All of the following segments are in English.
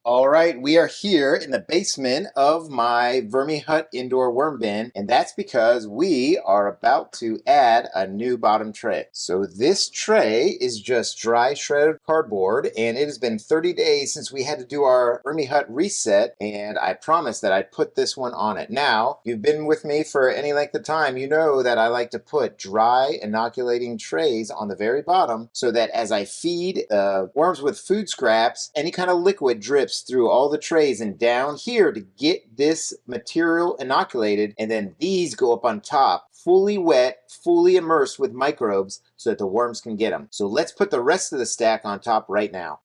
All right, we are here in the basement of my VermiHut indoor worm bin, and that's because we are about to add a new bottom tray. So this tray is just dry shredded cardboard, and it has been 30 days since we had to do our VermiHut reset, and I promised that I'd put this one on it. Now, you've been with me for any length of time, you know that I like to put dry inoculating trays on the very bottom so that as I feed the worms with food scraps, any kind of liquid drips through all the trays and down here to get this material inoculated, and then these go up on top fully wet, fully immersed with microbes so that the worms can get them. So let's put the rest of the stack on top right now.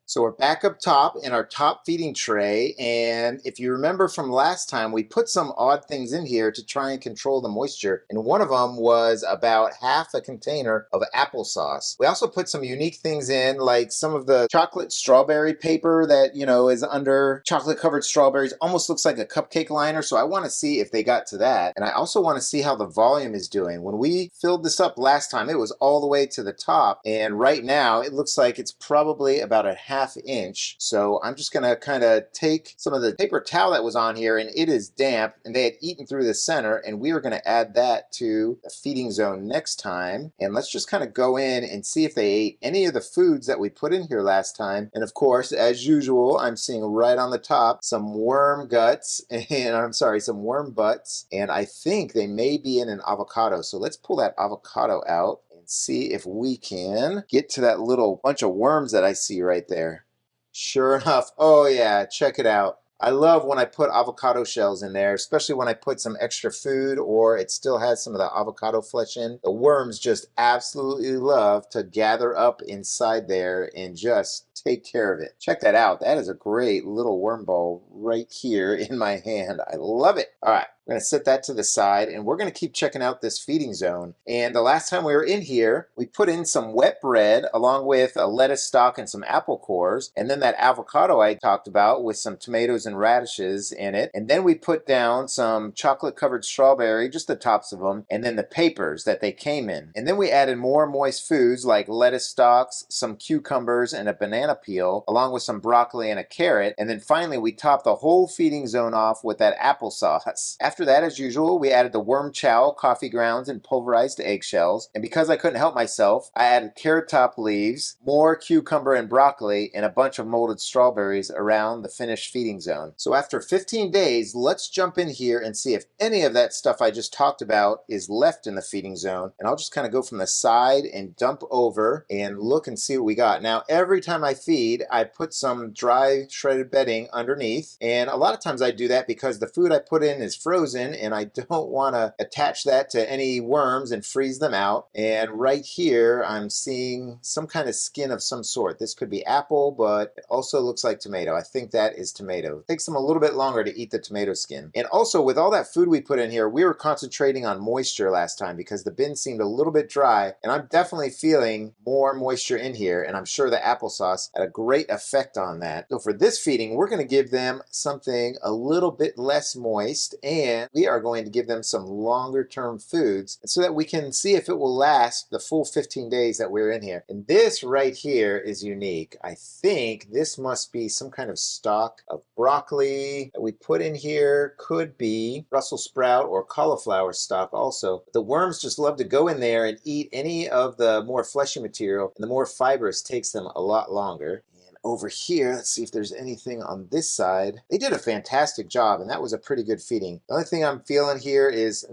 So we're back up top in our top feeding tray, and if you remember from last time, we put some odd things in here to try and control the moisture, and one of them was about half a container of applesauce. We also put some unique things in, like some of the chocolate strawberry paper that, is under chocolate covered strawberries, almost looks like a cupcake liner, so I want to see if they got to that, and I also want to see how the volume is doing. When we filled this up last time, it was all the way to the top, and right now it looks like it's probably about a half inch. So I'm just gonna kind of take some of the paper towel that was on here, and it is damp and they had eaten through the center, and we are going to add that to the feeding zone next time. And let's just kind of go in and see if they ate any of the foods that we put in here last time. And of course, as usual, I'm seeing right on the top some worm guts, and I'm sorry, some worm butts, and I think they may be in an avocado. So let's pull that avocado out, see if we can get to that little bunch of worms that I see right there. Sure enough, oh yeah, check it out. I love when I put avocado shells in there, especially when I put some extra food or it still has some of the avocado flesh in. The worms just absolutely love to gather up inside there and just take care of it. Check that out. That is a great little worm ball right here in my hand. I love it. All right. We're going to set that to the side, and we're going to keep checking out this feeding zone. And the last time we were in here, we put in some wet bread along with a lettuce stalk and some apple cores, and then that avocado I talked about with some tomatoes and radishes in it. And then we put down some chocolate-covered strawberry, just the tops of them, and then the papers that they came in. And then we added more moist foods like lettuce stalks, some cucumbers, and a banana peel, along with some broccoli and a carrot. And then finally, we topped the whole feeding zone off with that applesauce. After that, as usual, we added the worm chow, coffee grounds, and pulverized eggshells. And because I couldn't help myself, I added carrot top leaves, more cucumber and broccoli, and a bunch of molded strawberries around the finished feeding zone. So after 15 days, let's jump in here and see if any of that stuff I just talked about is left in the feeding zone. And I'll just kind of go from the side and dump over and look and see what we got. Now, every time I feed, I put some dry shredded bedding underneath. And a lot of times I do that because the food I put in is frozen, and I don't want to attach that to any worms and freeze them out. And right here I'm seeing some kind of skin of some sort. This could be apple, but it also looks like tomato. I think that is tomato. It takes them a little bit longer to eat the tomato skin. And also, with all that food we put in here, we were concentrating on moisture last time because the bin seemed a little bit dry, and I'm definitely feeling more moisture in here, and I'm sure the applesauce had a great effect on that. So for this feeding, we're going to give them something a little bit less moist, and we are going to give them some longer term foods so that we can see if it will last the full 15 days that we're in here. And this right here is unique. I think this must be some kind of stalk of broccoli that we put in here. Could be Brussels sprout or cauliflower stalk also. The worms just love to go in there and eat any of the more fleshy material, and the more fibrous takes them a lot longer. Over here, let's see if there's anything on this side. They did a fantastic job, and that was a pretty good feeding. The only thing I'm feeling here is,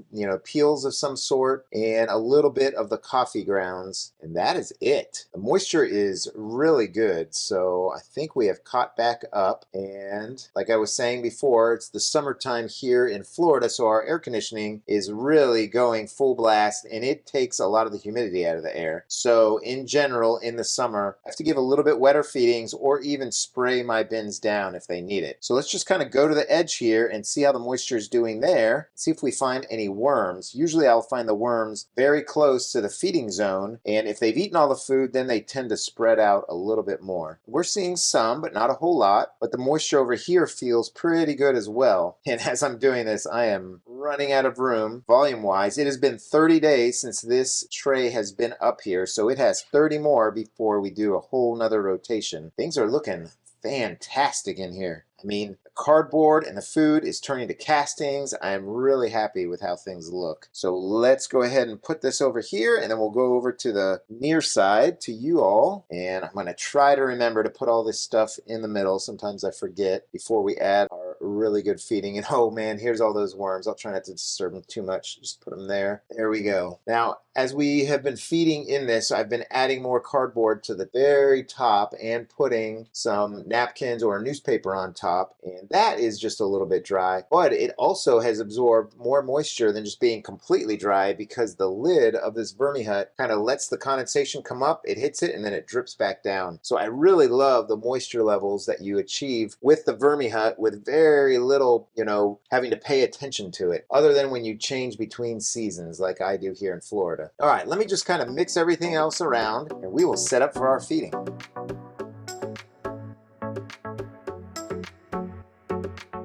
peels of some sort and a little bit of the coffee grounds, and that is it. The moisture is really good, so I think we have caught back up. And like I was saying before, it's the summertime here in Florida, so our air conditioning is really going full blast, and it takes a lot of the humidity out of the air. So in general, in the summer, I have to give a little bit wetter feedings or even spray my bins down if they need it. So let's just kind of go to the edge here and see how the moisture is doing there. See if we find any worms. Usually I'll find the worms very close to the feeding zone, and if they've eaten all the food, then they tend to spread out a little bit more. We're seeing some, but not a whole lot, but the moisture over here feels pretty good as well. And as I'm doing this, I am running out of room volume-wise. It has been 30 days since this tray has been up here, so it has 30 more before we do a whole nother rotation. Things are looking fantastic in here. I mean, the cardboard and the food is turning to castings. I am really happy with how things look. So let's go ahead and put this over here, and then we'll go over to the near side to you all. And I'm going to try to remember to put all this stuff in the middle. Sometimes I forget before we add our really good feeding. And oh man, here's all those worms. I'll try not to disturb them too much. Just put them there. There we go. Now, as we have been feeding in this, I've been adding more cardboard to the very top and putting some napkins or newspaper on top. And that is just a little bit dry, but it also has absorbed more moisture than just being completely dry, because the lid of this VermiHut kind of lets the condensation come up, it hits it, and then it drips back down. So I really love the moisture levels that you achieve with the VermiHut with very little, having to pay attention to it, other than when you change between seasons like I do here in Florida. All right, let me just kind of mix everything else around, and we will set up for our feeding.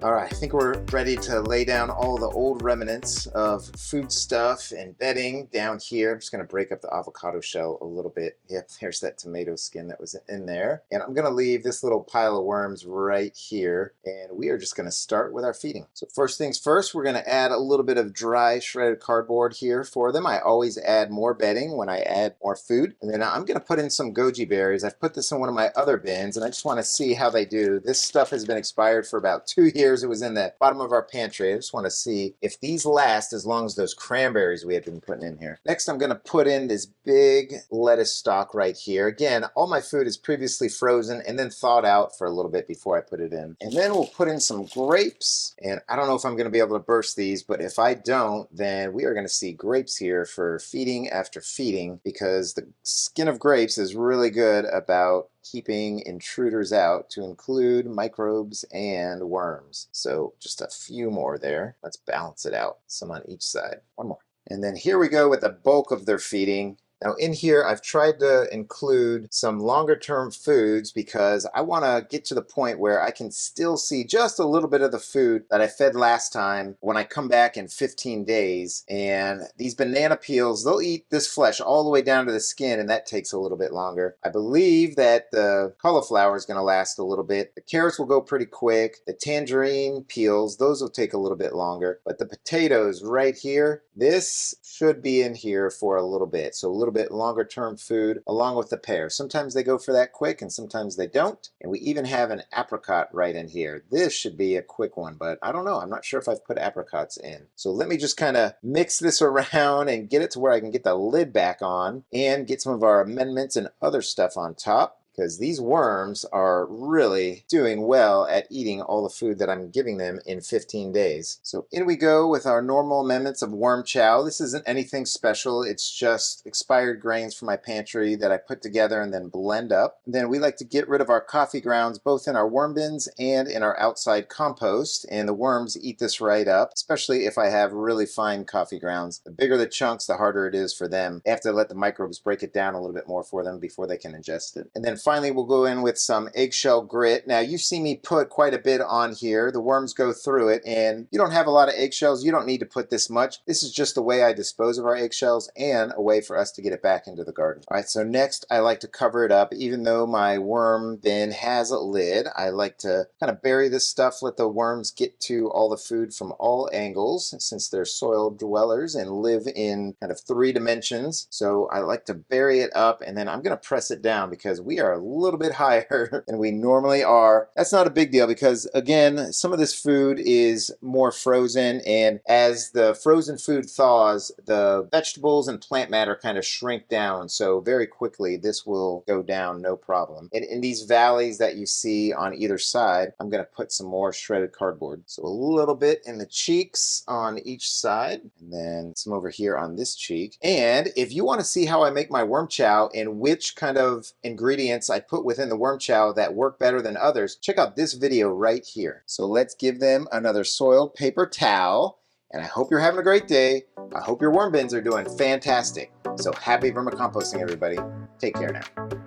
All right, I think we're ready to lay down all the old remnants of food stuff and bedding down here. I'm just going to break up the avocado shell a little bit. Yep, there's that tomato skin that was in there. And I'm going to leave this little pile of worms right here. And we are just going to start with our feeding. So first things first, we're going to add a little bit of dry shredded cardboard here for them. I always add more bedding when I add more food. And then I'm going to put in some goji berries. I've put this in one of my other bins, and I just want to see how they do. This stuff has been expired for about 2 years. It was in the bottom of our pantry. I just want to see if these last as long as those cranberries we had been putting in here. Next, I'm going to put in this big lettuce stalk right here. Again, all my food is previously frozen and then thawed out for a little bit before I put it in. And then we'll put in some grapes. And I don't know if I'm going to be able to burst these, but if I don't, then we are going to see grapes here for feeding after feeding, because the skin of grapes is really good about keeping intruders out, to include microbes and worms. So just a few more there. Let's balance it out. Some on each side. One more. And then here we go with the bulk of their feeding. Now in here, I've tried to include some longer term foods because I want to get to the point where I can still see just a little bit of the food that I fed last time when I come back in 15 days. And these banana peels, they'll eat this flesh all the way down to the skin, and that takes a little bit longer. I believe that the cauliflower is going to last a little bit. The carrots will go pretty quick. The tangerine peels, those will take a little bit longer. But the potatoes right here, this should be in here for a little bit. So a little bit longer term food along with the pear. Sometimes they go for that quick and sometimes they don't. And we even have an apricot right in here. This should be a quick one, but I don't know. I'm not sure if I've put apricots in. So let me just kind of mix this around and get it to where I can get the lid back on and get some of our amendments and other stuff on top, because these worms are really doing well at eating all the food that I'm giving them in 15 days. So in we go with our normal amendments of worm chow. This isn't anything special. It's just expired grains from my pantry that I put together and then blend up. And then we like to get rid of our coffee grounds both in our worm bins and in our outside compost. And the worms eat this right up, especially if I have really fine coffee grounds. The bigger the chunks, the harder it is for them. I have to let the microbes break it down a little bit more for them before they can ingest it. And then finally, we'll go in with some eggshell grit. Now, you've seen me put quite a bit on here. The worms go through it, and you don't have a lot of eggshells. You don't need to put this much. This is just the way I dispose of our eggshells and a way for us to get it back into the garden. All right, so next, I like to cover it up. Even though my worm bin has a lid, I like to kind of bury this stuff, let the worms get to all the food from all angles, since they're soil dwellers and live in kind of 3 dimensions. So I like to bury it up, and then I'm going to press it down because we are a little bit higher than we normally are. That's not a big deal because, again, some of this food is more frozen, and as the frozen food thaws, the vegetables and plant matter kind of shrink down. So very quickly, this will go down no problem. And in these valleys that you see on either side, I'm going to put some more shredded cardboard. So a little bit in the cheeks on each side, and then some over here on this cheek. And if you want to see how I make my worm chow and which kind of ingredients I put within the worm chow that work better than others, check out this video right here. So let's give them another soiled paper towel, and I hope you're having a great day. I hope your worm bins are doing fantastic. So happy vermicomposting, everybody. Take care now.